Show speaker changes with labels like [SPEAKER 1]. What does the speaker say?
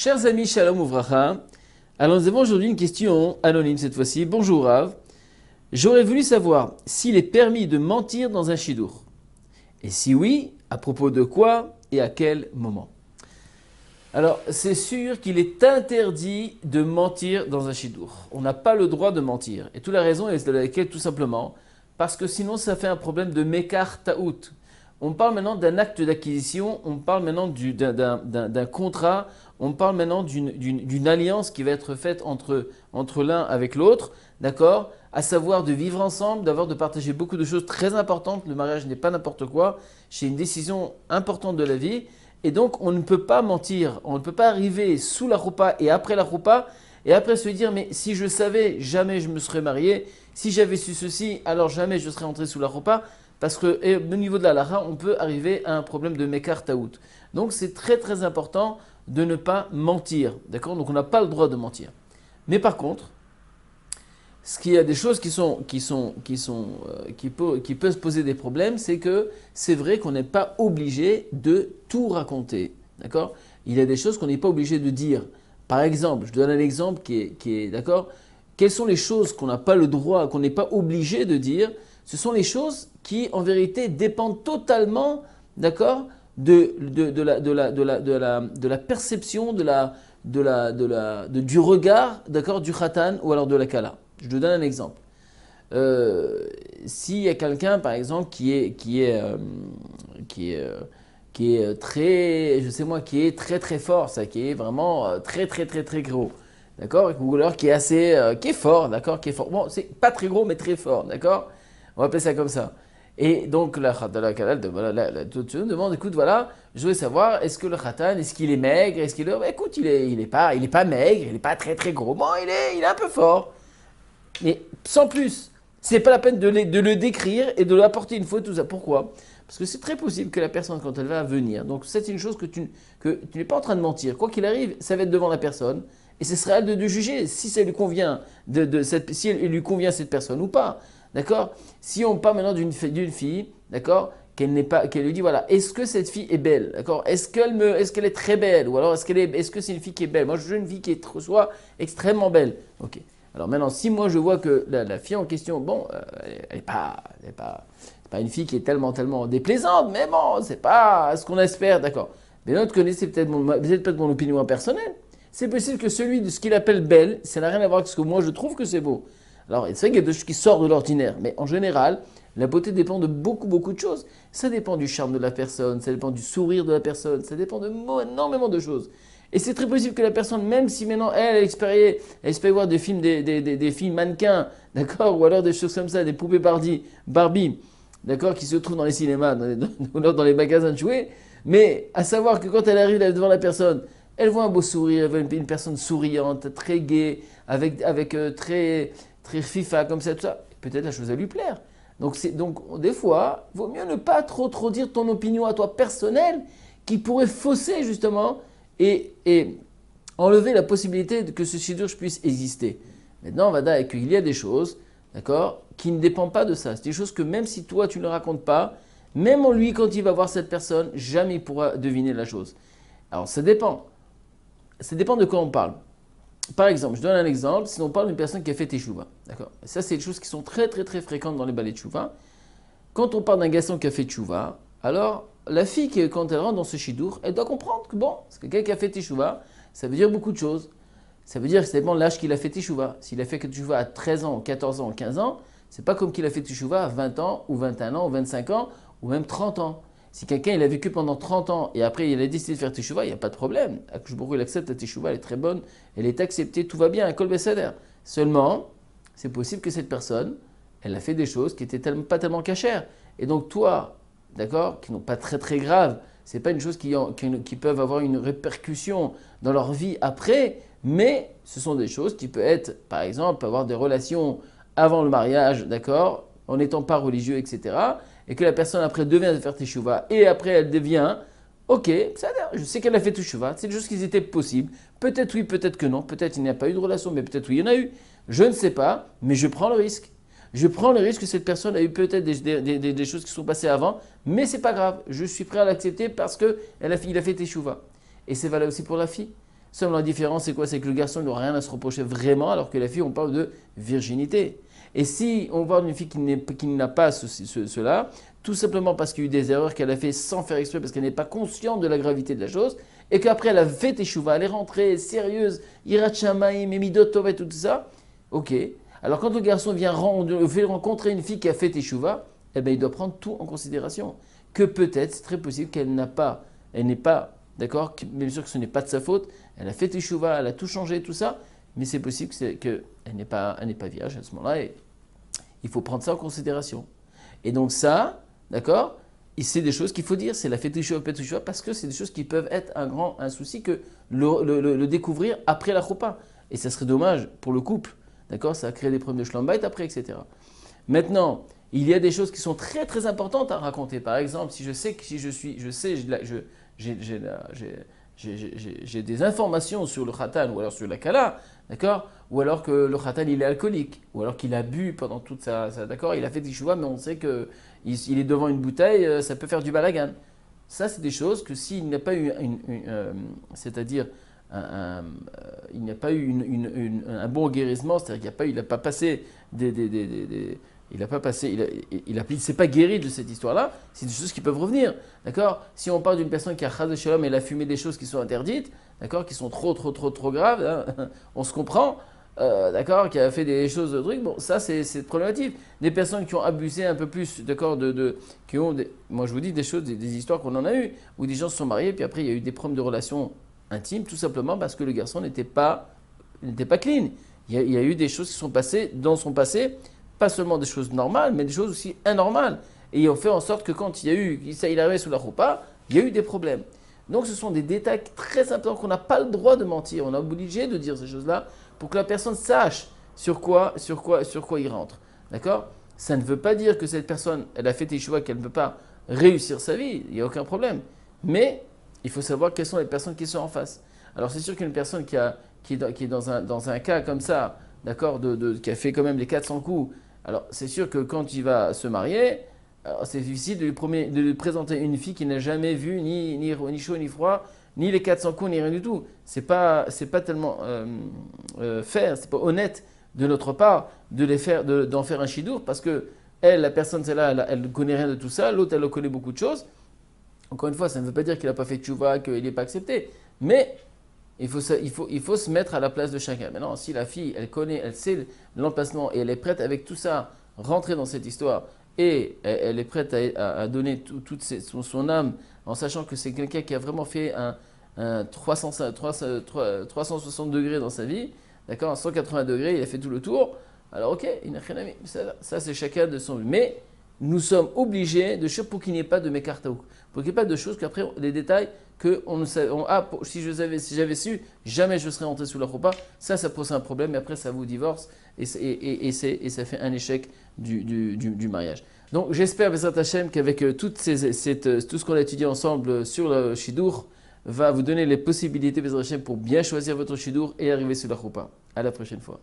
[SPEAKER 1] Chers amis, shalom ouvracha. Alors nous avons aujourd'hui une question anonyme cette fois-ci. Bonjour Rav. J'aurais voulu savoir s'il est permis de mentir dans un shidour. Et si oui, à propos de quoi et à quel moment? Alors c'est sûr qu'il est interdit de mentir dans un shidour. On n'a pas le droit de mentir. Et toute la raison est de laquelle tout simplement parce que sinon ça fait un problème de mekar taout. On parle maintenant d'un acte d'acquisition, on parle maintenant d'un contrat, on parle maintenant d'une alliance qui va être faite entre l'un avec l'autre, d'accord? À savoir de vivre ensemble, de partager beaucoup de choses très importantes. Le mariage n'est pas n'importe quoi, c'est une décision importante de la vie. Et donc on ne peut pas mentir, on ne peut pas arriver sous la roupa et après la roupa, et après se dire mais si je savais, jamais je me serais marié, si j'avais su ceci, alors jamais je serais entré sous la roupa. Parce que au niveau de la halakha, on peut arriver à un problème de mekar taout. Donc c'est très très important de ne pas mentir. D'accord? Donc on n'a pas le droit de mentir. Mais par contre, ce qu'il y a des choses qui peuvent se poser des problèmes, c'est que c'est vrai qu'on n'est pas obligé de tout raconter. D'accord? Il y a des choses qu'on n'est pas obligé de dire. Par exemple, je donne un exemple qui est d'accord? Quelles sont les choses qu'on n'a pas le droit, qu'on n'est pas obligé de dire? Ce sont les choses qui, en vérité, dépendent totalement, d'accord, de la perception, du regard, d'accord, du khatan ou alors de la kala. Je te donne un exemple. S'il y a quelqu'un, par exemple, qui est très, je sais moi, qui est très très fort, ça, qui est vraiment très très très très gros, d'accord, ou alors qui est assez, qui est fort, d'accord, qui est fort. Bon, c'est pas très gros, mais très fort, d'accord. On va appeler ça comme ça. Et donc, la kalal demande, écoute, voilà, je voudrais savoir, est-ce que le khatan, est-ce qu'il est maigre? Est-ce qu'il est... Bah, écoute, il est pas maigre, il n'est pas très très gros. Bon, il est un peu fort. Mais sans plus, c'est pas la peine de le décrire et de lui apporter une faute, tout ça. Pourquoi? Parce que c'est très possible que la personne, quand elle va venir, donc c'est une chose que tu n'es pas en train de mentir. Quoi qu'il arrive, ça va être devant la personne. Et ce sera à elle de juger si ça lui convient, si elle lui convient cette personne ou pas. D'accord? Si on parle maintenant d'une fille, d'accord, qu'elle lui dit voilà, est-ce que cette fille est belle? D'accord? Est-ce qu'elle est très belle? Ou alors est-ce que c'est une fille qui est belle? Moi, je veux une fille qui soit extrêmement belle. Ok. Alors maintenant, si moi je vois que la fille en question, bon, elle n'est pas une fille qui est tellement déplaisante, mais bon, c'est pas ce qu'on espère, d'accord. Mais l'autre connaissez peut-être mon opinion personnelle. C'est possible que celui de ce qu'il appelle belle, ça n'a rien à voir avec ce que moi je trouve que c'est beau. Alors, c'est vrai qu'il y a des choses qui sortent de l'ordinaire, mais en général, la beauté dépend de beaucoup de choses. Ça dépend du charme de la personne, ça dépend du sourire de la personne, ça dépend énormément de choses. Et c'est très possible que la personne, même si maintenant elle espère voir des films, des films mannequins, d'accord, ou alors des choses comme ça, des poupées Barbie, d'accord, qui se trouvent dans les cinémas, dans les magasins de jouets, mais à savoir que quand elle arrive devant la personne, elle voit un beau sourire, elle voit une personne souriante, très gaie, avec très FIFA comme ça, tout ça, peut-être la chose va lui plaire. Donc des fois, il vaut mieux ne pas trop dire ton opinion à toi personnelle qui pourrait fausser justement et enlever la possibilité que ce shidduch puisse exister. Maintenant, on va dire qu'il y a des choses, d'accord, qui ne dépendent pas de ça. C'est des choses que même si toi tu ne le racontes pas, même en lui quand il va voir cette personne, jamais il pourra deviner la chose. Alors ça dépend. Ça dépend de quoi on parle. Par exemple, je donne un exemple, si on parle d'une personne qui a fait teshuva, d'accord? Ça, c'est des choses qui sont très fréquentes dans les balais de teshuva. Quand on parle d'un garçon qui a fait teshuva, alors la fille, quand elle rentre dans ce shidour, elle doit comprendre que bon, c'est quelqu'un qui a fait teshuva, ça veut dire beaucoup de choses. Ça veut dire que ça dépend de l'âge qu'il a fait teshuva. S'il a fait teshuva à 13 ans, 14 ans, 15 ans, c'est pas comme qu'il a fait teshuva à 20 ans, ou 21 ans, ou 25 ans, ou même 30 ans. Si quelqu'un il a vécu pendant 30 ans et après il a décidé de faire teshuva, il n'y a pas de problème. Akadosh Baruch Hu, il accepte la teshuva, elle est très bonne, elle est acceptée, tout va bien, un kol beseder. Seulement, c'est possible que cette personne, elle a fait des choses qui étaient pas tellement cachères. Et donc toi, d'accord, qui n'ont pas très graves, c'est pas une chose qui peuvent avoir une répercussion dans leur vie après, mais ce sont des choses qui peuvent être, par exemple, avoir des relations avant le mariage, d'accord, en n'étant pas religieux, etc., et que la personne après devient de faire teshuva, et après elle devient, ok, je sais qu'elle a fait teshuva, c'est des choses qui étaient possibles, peut-être oui, peut-être que non, peut-être il n'y a pas eu de relation, mais peut-être oui, il y en a eu, je ne sais pas, mais je prends le risque. Je prends le risque que cette personne a eu peut-être des choses qui sont passées avant, mais c'est pas grave, je suis prêt à l'accepter parce qu'il a fait teshuva. Et c'est valable aussi pour la fille. Seulement la différence, c'est quoi? C'est que le garçon n'aura rien à se reprocher vraiment, alors que la fille, on parle de virginité. Et si on parle d'une fille qui n'a pas cela, tout simplement parce qu'il y a eu des erreurs qu'elle a fait sans faire exprès, parce qu'elle n'est pas consciente de la gravité de la chose, et qu'après elle a fait teshuva, elle est rentrée sérieuse, irat shamaim, midot tova et tout ça, ok. Alors quand le garçon fait rencontrer une fille qui a fait teshuva, eh ben, il doit prendre tout en considération. Que peut-être, c'est très possible qu'elle n'est pas, d'accord, bien sûr que ce n'est pas de sa faute, elle a fait teshuva, elle a tout changé, tout ça, mais c'est possible qu'elle n'est pas vierge à ce moment-là, et il faut prendre ça en considération. Et donc ça, d'accord, c'est des choses qu'il faut dire, c'est la fête teshuva, parce que c'est des choses qui peuvent être un souci que le découvrir après la choupa. Et ça serait dommage pour le couple, d'accord, ça a créé des problèmes de shalom bayit après, etc. Maintenant, il y a des choses qui sont très très importantes à raconter. Par exemple, si je sais que j'ai des informations sur le khatan ou alors sur la kala, d'accord, ou alors que le khatan il est alcoolique, ou alors qu'il a bu pendant toute d'accord, il a fait des teshuva, mais on sait que il est devant une bouteille, ça peut faire du balagan. Ça, c'est des choses que s'il n'y a pas eu, c'est-à-dire il n'y a pas eu un bon guérissement, c'est-à-dire qu'il n'a pas passé il ne s'est pas guéri de cette histoire-là, c'est des choses qui peuvent revenir. D'accord. Si on parle d'une personne qui a chas de shalom et elle a fumé des choses qui sont interdites, d'accord, qui sont trop graves, hein, on se comprend, d'accord, qui a fait des choses de trucs, bon, ça c'est problématique. Des personnes qui ont abusé un peu plus, d'accord, moi je vous dis des choses, des histoires qu'on en a eues, où des gens se sont mariés, puis après il y a eu des problèmes de relations intimes, tout simplement parce que le garçon n'était pas clean. Il y a eu des choses qui sont passées dans son passé, pas seulement des choses normales, mais des choses aussi anormales. Et ils ont fait en sorte que quand il est arrivé sous la choupa, il y a eu des problèmes. Donc ce sont des détails très importants qu'on n'a pas le droit de mentir. On est obligé de dire ces choses-là pour que la personne sache sur quoi il rentre. D'accord? Ça ne veut pas dire que cette personne, elle a fait teshuva, qu'elle ne peut pas réussir sa vie. Il n'y a aucun problème. Mais il faut savoir quelles sont les personnes qui sont en face. Alors c'est sûr qu'une personne qui est dans un cas comme ça, d'accord, qui a fait quand même les 400 coups, alors c'est sûr que quand il va se marier, c'est difficile de lui présenter une fille qui n'a jamais vu ni chaud ni froid, ni les 400 coups, ni rien du tout. C'est pas tellement faire, c'est pas honnête de notre part d'en faire un chidour, parce que la personne celle-là, elle ne connaît rien de tout ça, l'autre elle connaît beaucoup de choses. Encore une fois, ça ne veut pas dire qu'il n'a pas fait tchouva, qu'il n'est pas accepté, mais il faut se mettre à la place de chacun. Maintenant, si la fille, elle sait l'emplacement et elle est prête avec tout ça, rentrer dans cette histoire, et elle est prête à donner toute son âme, en sachant que c'est quelqu'un qui a vraiment fait un 360 degrés dans sa vie, d'accord, 180 degrés, il a fait tout le tour, alors ok, il n'a rien à mettre. Ça c'est chacun de son... Mais nous sommes obligés de pour qu'il n'y ait pas de mécartaouk, pour qu'il n'y ait pas de choses qu'après, les détails que si j'avais su, jamais je serais rentré sous la choupa. Ça pose un problème, et après ça vous divorce, et ça fait un échec du mariage. Donc j'espère, Bezrat Hashem, qu'avec tout ce qu'on a étudié ensemble sur le shidour, va vous donner les possibilités, Bezrat Hashem, pour bien choisir votre shidour et arriver sous la choupa. À la prochaine fois.